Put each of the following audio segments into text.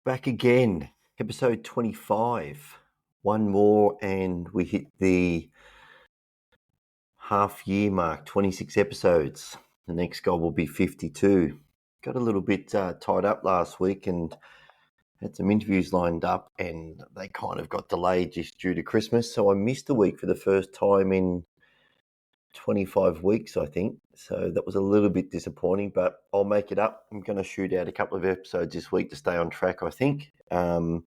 Back again, episode 25. One more, and we hit the half year mark, 26 episodes. The next goal will be 52. Got a little bit tied up last week and had some interviews lined up, and they kind of got delayed just due to Christmas. So I missed a week for the first time in 25 weeks, I think. So that was a little bit disappointing, but I'll make it up. I'm going to shoot out a couple of episodes this week to stay on track, I think. Have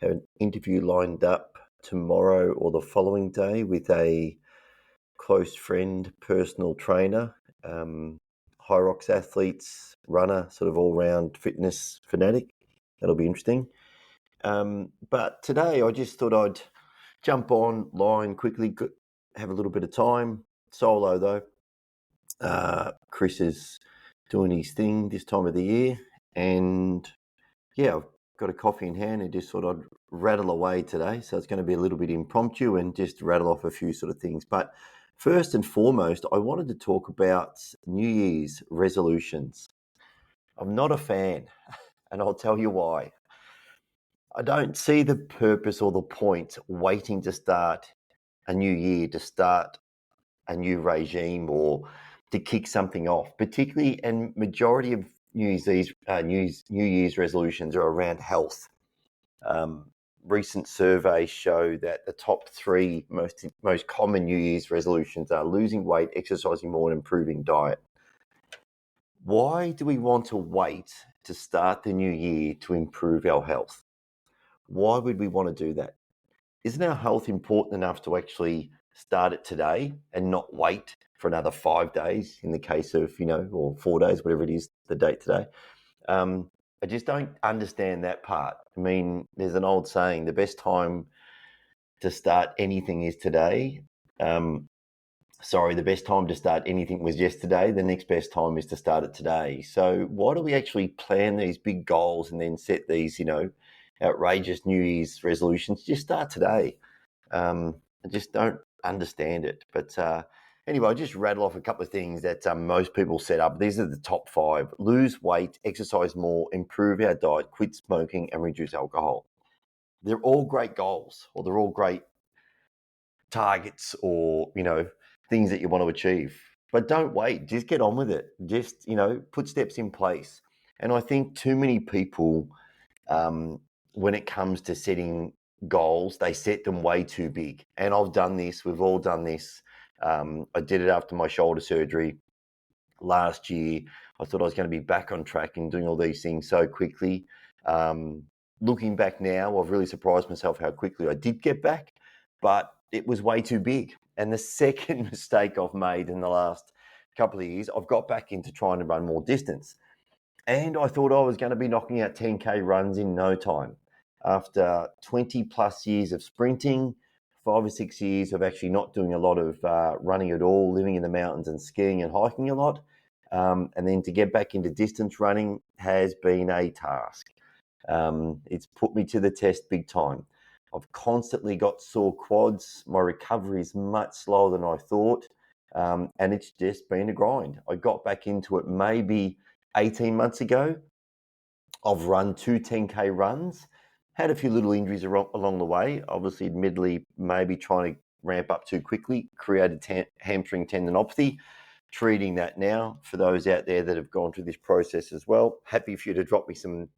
an interview lined up tomorrow or the following day with a close friend, personal trainer, high rocks athletes, runner, sort of all-round fitness fanatic. That'll be interesting. But today I just thought I'd jump online quickly, have a little bit of time. Solo though. Chris is doing his thing this time of the year, and yeah, I've got a coffee in hand and just thought I'd rattle away today. So it's going to be a little bit impromptu and just rattle off a few sort of things. But first and foremost, I wanted to talk about New Year's resolutions. I'm not a fan, and I'll tell you why. I don't see the purpose or the point waiting to start a new year, to start a new regime, or to kick something off. Particularly, and majority of New Year's resolutions are around health. Recent surveys show that the top three most common New Year's resolutions are losing weight, exercising more, and improving diet. Why do we want to wait to start the new year to improve our health? Why would we want to do that? Isn't our health important enough to actually start it today and not wait for another 5 days in the case of, or 4 days, whatever it is, the date today? I just don't understand that part. I mean, there's an old saying, the best time to start anything is today. The best time to start anything was yesterday. The next best time is to start it today. So why do we actually plan these big goals and then set these, outrageous New Year's resolutions? Just start today. I just don't understand it. But anyway, I'll just rattle off a couple of things that most people set up. These are the top 5. Lose weight, exercise more, improve our diet, quit smoking, and reduce alcohol. They're all great goals, or they're all great targets, or, things that you want to achieve. But don't wait. Just get on with it. Just, put steps in place. And I think too many people, when it comes to setting goals, they set them way too big. And I've done this. We've all done this. I did it after my shoulder surgery last year. I thought I was going to be back on track and doing all these things so quickly. Looking back now, I've really surprised myself how quickly I did get back, but it was way too big. And the second mistake I've made in the last couple of years, I've got back into trying to run more distance. And I thought I was going to be knocking out 10K runs in no time. After 20 plus years of sprinting, 5 or 6 years of actually not doing a lot of running at all, living in the mountains and skiing and hiking a lot. And then to get back into distance running has been a task. It's put me to the test big time. I've constantly got sore quads. My recovery is much slower than I thought. And it's just been a grind. I got back into it maybe 18 months ago. I've run 2 10K runs, had a few little injuries along the way. Obviously, admittedly, maybe trying to ramp up too quickly, created hamstring tendinopathy. Treating that now for those out there that have gone through this process as well. Happy for you to drop me some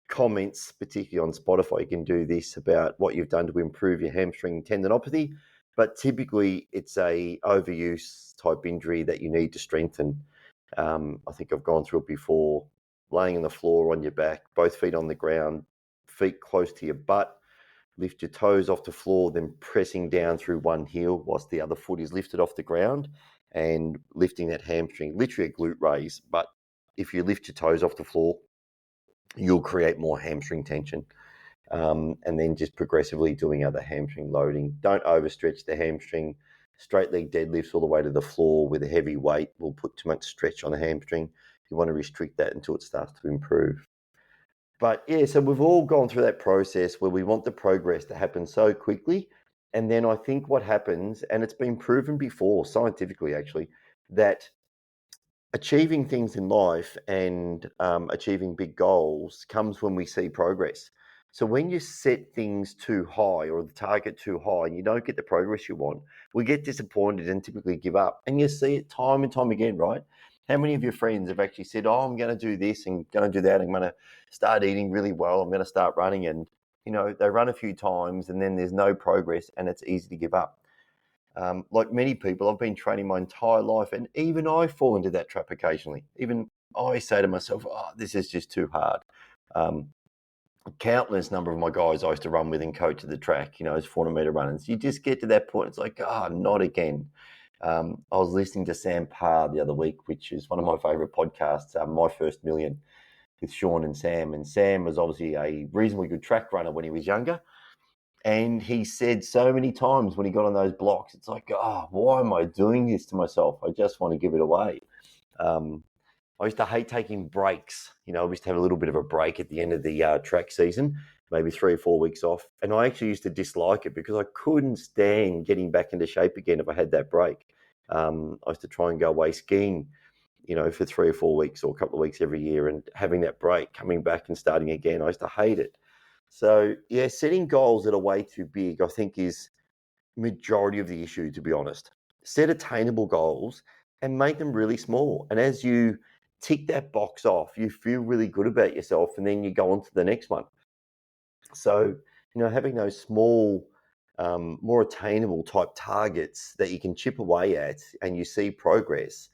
comments, particularly on Spotify. You can do this about what you've done to improve your hamstring tendinopathy. But typically, it's a overuse type injury that you need to strengthen. I think I've gone through it before. Laying on the floor on your back, both feet on the ground, feet close to your butt, lift your toes off the floor, then pressing down through one heel whilst the other foot is lifted off the ground and lifting that hamstring, literally a glute raise. But if you lift your toes off the floor, you'll create more hamstring tension. And then just progressively doing other hamstring loading. Don't overstretch the hamstring. Straight leg deadlifts all the way to the floor with a heavy weight will put too much stretch on the hamstring. You want to restrict that until it starts to improve. But yeah, so we've all gone through that process where we want the progress to happen so quickly. And then I think what happens, and it's been proven before, scientifically actually, that achieving things in life and achieving big goals comes when we see progress. So when you set things too high or the target too high and you don't get the progress you want, we get disappointed and typically give up. And you see it time and time again, right? How many of your friends have actually said, "Oh, I'm going to do this and going to do that. I'm going to start eating really well. I'm going to start running." And, they run a few times and then there's no progress and it's easy to give up. Like many people, I've been training my entire life, and even I fall into that trap occasionally. Even I say to myself, "Oh, this is just too hard." Um, Countless number of my guys I used to run with and coach at the track, as 400-meter runners. You just get to that point, it's like, not again. I was listening to Sam Parr the other week, which is one of my favorite podcasts, My First Million, with Sean and Sam. And Sam was obviously a reasonably good track runner when he was younger. And he said so many times when he got on those blocks, it's like, why am I doing this to myself? I just want to give it away. I used to hate taking breaks. I used to have a little bit of a break at the end of the track season, maybe 3 or 4 weeks off. And I actually used to dislike it because I couldn't stand getting back into shape again if I had that break. I used to try and go away skiing, for 3 or 4 weeks or a couple of weeks every year, and having that break, coming back and starting again, I used to hate it. So, yeah, setting goals that are way too big, I think, is majority of the issue, to be honest. Set attainable goals and make them really small. And as you tick that box off, you feel really good about yourself, and then you go on to the next one. So, having those small, more attainable type targets that you can chip away at and you see progress,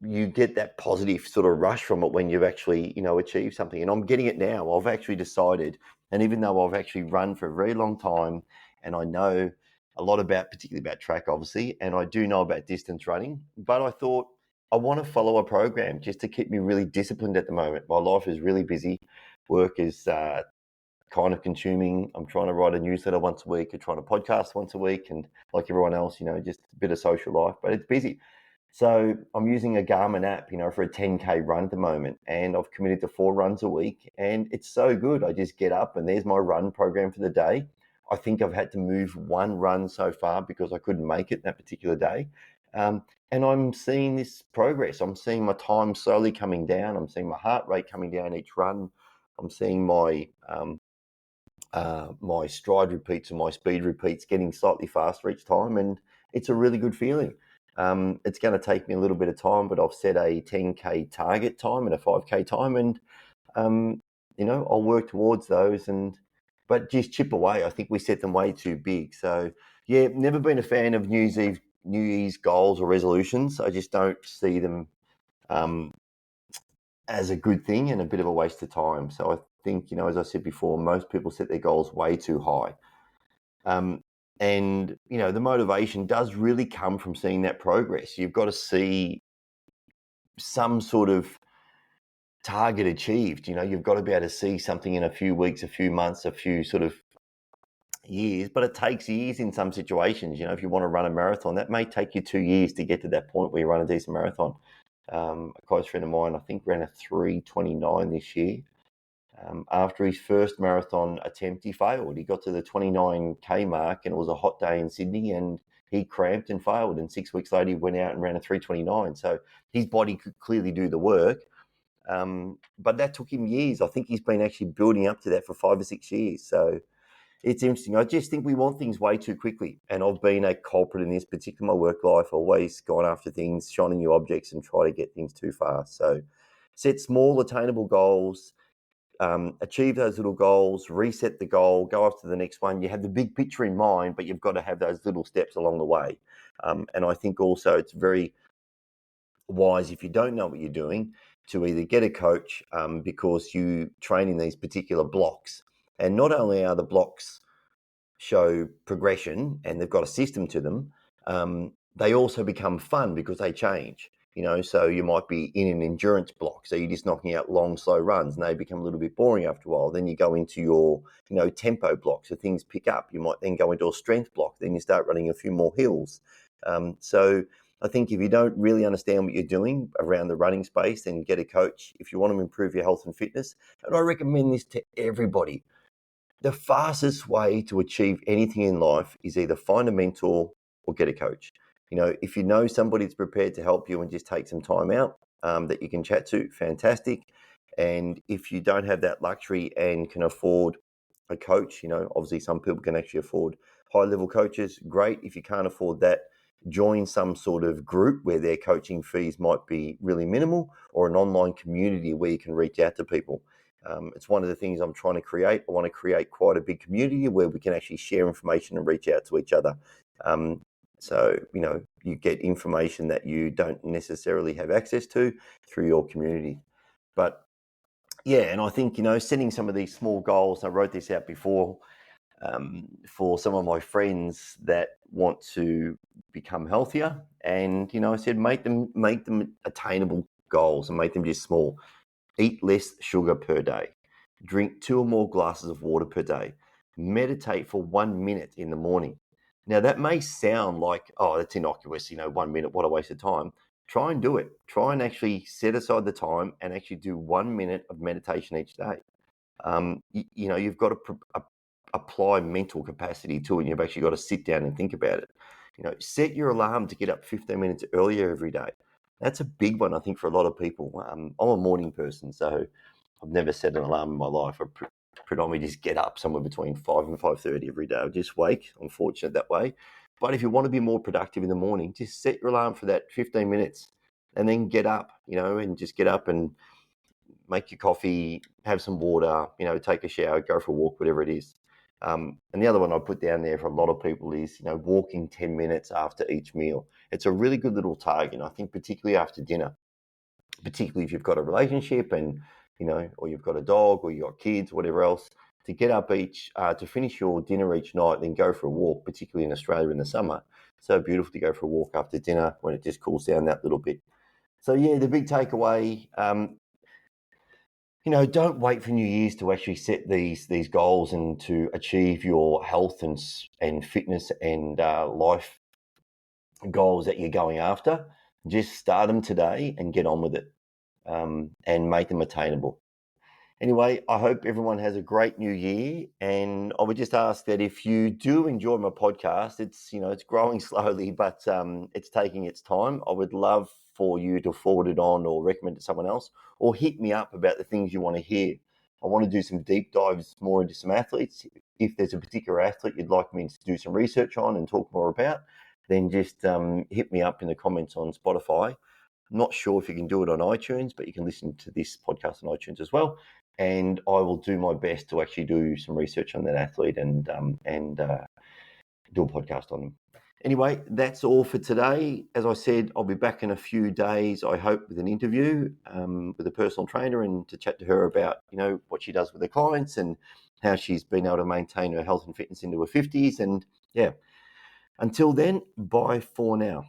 you get that positive sort of rush from it when you've actually, achieved something. And I'm getting it now. I've actually decided, and even though I've actually run for a very long time and I know a lot about, particularly about track, obviously, and I do know about distance running, but I thought I want to follow a program just to keep me really disciplined at the moment. My life is really busy. Work is kind of consuming. I'm trying to write a newsletter once a week, or trying to podcast once a week, and like everyone else, just a bit of social life, but it's busy. So I'm using a Garmin app, for a 10K run at the moment, and I've committed to 4 runs a week, and it's so good. I just get up and there's my run program for the day. I think I've had to move 1 run so far because I couldn't make it that particular day. And I'm seeing this progress. I'm seeing my time slowly coming down. I'm seeing my heart rate coming down each run. I'm seeing my stride repeats and my speed repeats getting slightly faster each time, and it's a really good feeling. It's going to take me a little bit of time, but I've set a 10K target time and a 5K time, and I'll work towards those, but just chip away. I think we set them way too big. So yeah, never been a fan of New Year's goals or resolutions. I just don't see them as a good thing and a bit of a waste of time. So I think, as I said before, most people set their goals way too high. And, the motivation does really come from seeing that progress. You've got to see some sort of target achieved. You've got to be able to see something in a few weeks, a few months, a few sort of years, but it takes years in some situations. If you want to run a marathon, that may take you 2 years to get to that point where you run a decent marathon. A close friend of mine, I think, ran a 3:29 this year. After his first marathon attempt, he failed. He got to the 29K mark, and it was a hot day in Sydney, and he cramped and failed. And 6 weeks later, he went out and ran a 3:29. So his body could clearly do the work. But that took him years. I think he's been actually building up to that for 5 or 6 years. So it's interesting. I just think we want things way too quickly. And I've been a culprit in this, particularly in my work life, always gone after things, shiny new objects, and try to get things too fast. So set small, attainable goals, achieve those little goals, reset the goal, go after the next one. You have the big picture in mind, but you've got to have those little steps along the way. And I think also it's very wise, if you don't know what you're doing, to either get a coach because you train in these particular blocks. And not only are the blocks show progression and they've got a system to them, they also become fun because they change. So you might be in an endurance block, so you're just knocking out long, slow runs, and they become a little bit boring after a while. Then you go into your, tempo block, so things pick up. You might then go into a strength block, then you start running a few more hills. So I think if you don't really understand what you're doing around the running space, then get a coach if you want to improve your health and fitness. And I recommend this to everybody. The fastest way to achieve anything in life is either find a mentor or get a coach. If you know somebody that's prepared to help you and just take some time out that you can chat to, fantastic. And if you don't have that luxury and can afford a coach, obviously some people can actually afford high-level coaches. Great. If you can't afford that, join some sort of group where their coaching fees might be really minimal, or an online community where you can reach out to people. It's one of the things I'm trying to create. I want to create quite a big community where we can actually share information and reach out to each other. So, you get information that you don't necessarily have access to through your community. But yeah, and I think, setting some of these small goals, I wrote this out before, for some of my friends that want to become healthier. And, I said, make them attainable goals and make them just small. Eat less sugar per day. Drink 2 or more glasses of water per day. Meditate for 1 minute in the morning. Now, that may sound like, oh, that's innocuous, 1 minute, what a waste of time. Try and do it. Try and actually set aside the time and actually do 1 minute of meditation each day. You've got to apply mental capacity to it. And you've actually got to sit down and think about it. Set your alarm to get up 15 minutes earlier every day. That's a big one, I think, for a lot of people. I'm a morning person, so I've never set an alarm in my life. I predominantly just get up somewhere between 5 and 5:30 every day. I just wake. I'm fortunate that way. But if you want to be more productive in the morning, just set your alarm for that 15 minutes and then get up, and just get up and make your coffee, have some water, take a shower, go for a walk, whatever it is. And the other one I put down there for a lot of people is, walking 10 minutes after each meal. It's a really good little target. I think particularly after dinner, particularly if you've got a relationship and, or you've got a dog or you've got kids, whatever else, to get up to finish your dinner each night, then go for a walk, particularly in Australia in the summer. So beautiful to go for a walk after dinner when it just cools down that little bit. So yeah, the big takeaway, don't wait for New Year's to actually set these goals and to achieve your health and fitness and life goals that you're going after. Just start them today and get on with it, and make them attainable. Anyway, I hope everyone has a great new year. And I would just ask that if you do enjoy my podcast, it's growing slowly, but it's taking its time. I would love for you to forward it on or recommend it to someone else, or hit me up about the things you want to hear. I want to do some deep dives more into some athletes. If there's a particular athlete you'd like me to do some research on and talk more about, then just hit me up in the comments on Spotify. I'm not sure if you can do it on iTunes, but you can listen to this podcast on iTunes as well. And I will do my best to actually do some research on that athlete and do a podcast on them. Anyway, that's all for today. As I said, I'll be back in a few days, I hope, with an interview with a personal trainer and to chat to her about, what she does with her clients and how she's been able to maintain her health and fitness into her 50s. And yeah, until then, bye for now.